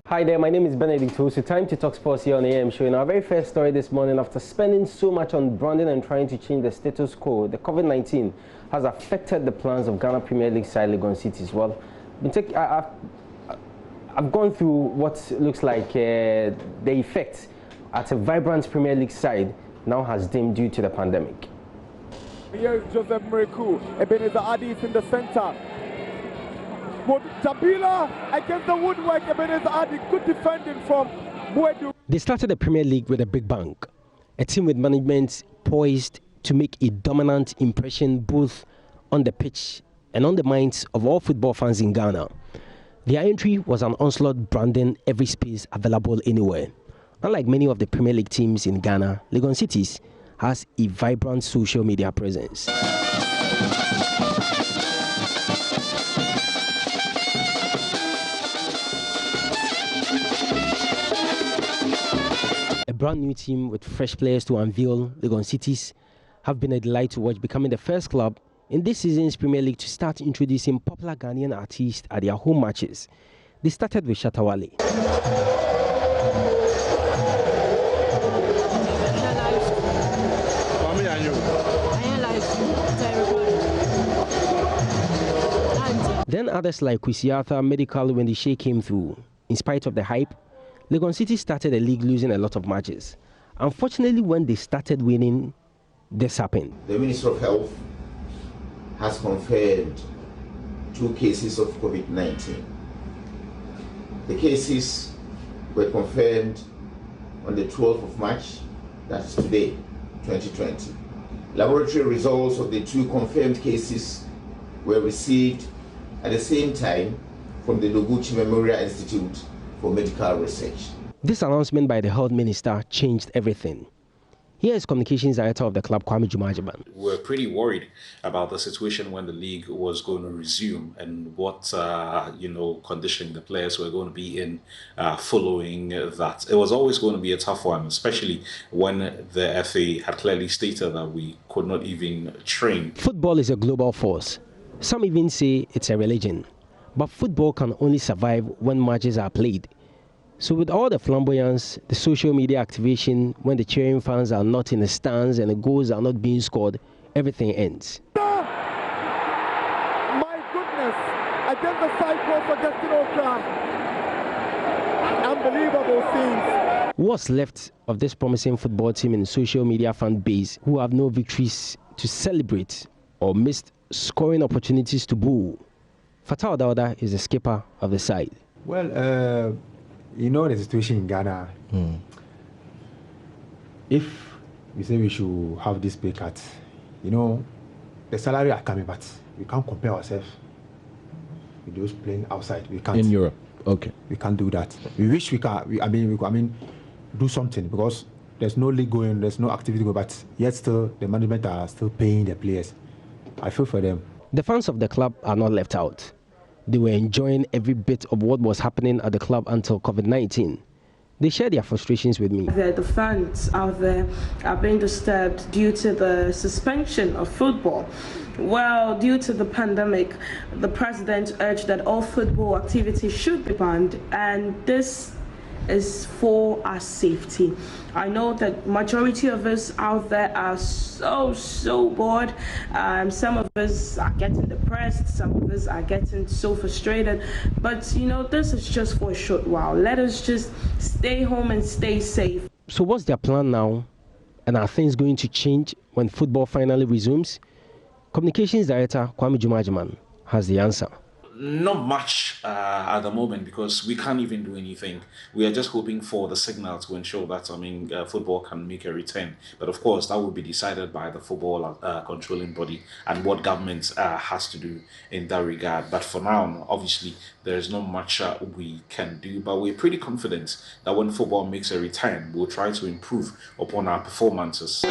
Hi there, my name is Benedict Osu. Time to talk sports here on AM Show. In our very first story this morning, after spending so much on branding and trying to change the status quo, the COVID-19 has affected the plans of Ghana Premier League side Legon Cities. Well, I've gone through what looks like the effect at a vibrant Premier League side now has dimmed due to the pandemic. Here's Joseph Muriku. Ebenezer Adi is in the center. Tabila against the woodwork. Ebenezer Adi good defending from Buedu. They started the Premier League with a big bang, a team with management poised to make a dominant impression both on the pitch and on the minds of all football fans in Ghana. Their entry was an onslaught branding every space available anywhere. Unlike many of the Premier League teams in Ghana, Legon Cities has a vibrant social media presence. A brand new team with fresh players to unveil, Legon Cities have been a delight to watch, becoming the first club in this season's Premier League to start introducing popular Ghanaian artists at their home matches. They started with Shatawale. Then others like Kwesi Arthur, Medical when the Shea came through. In spite of the hype, Legon City started the league losing a lot of matches. Unfortunately, when they started winning, this happened. The Minister of Health has confirmed 2 cases of COVID-19. The cases were confirmed on the 12th of March, that is today, 2020. Laboratory results of the 2 confirmed cases were received at the same time from the Noguchi Memorial Institute for Medical Research. This announcement by the health minister changed everything. Here is communications director of the club, Kwame Jumajiman. We're pretty worried about the situation when the league was going to resume and what condition the players were going to be in following that. It was always going to be a tough one, especially when the FA had clearly stated that we could not even train. Football is a global force. Some even say it's a religion. But football can only survive when matches are played. So with all the flamboyance, the social media activation, when the cheering fans are not in the stands and the goals are not being scored, everything ends. My goodness, against the side post for Justin Okra. Unbelievable scenes. What's left of this promising football team in social media fan base who have no victories to celebrate or missed scoring opportunities to boo? Fatah Dauda is the skipper of the side. Well, you know the situation in Ghana. If we say we should have this pay cut, the salary are coming, but we can't compare ourselves with those playing outside. We can't. In Europe, okay. We can't do that. We wish we can. We do something because there's no league going, there's no activity going, but yet still the management are still paying the players. I feel for them. The fans of the club are not left out. They were enjoying every bit of what was happening at the club until COVID-19. They shared their frustrations with me. The fans out there are being disturbed due to the suspension of football. Well, due to the pandemic, the president urged that all football activity should be banned, and this is for our safety. I know that majority of us out there are so bored. Some of us are getting depressed, some of us are getting so frustrated, but this is just for a short while. Let us just stay home and stay safe. So what's their plan now, and are things going to change when football finally resumes? Communications director Kwame Jumajiman has the answer. Not much at the moment, because we can't even do anything. We are just hoping for the signal to ensure that football can make a return. But of course, that will be decided by the football controlling body and what government has to do in that regard. But for now, obviously, there is not much we can do. But we're pretty confident that when football makes a return, we'll try to improve upon our performances.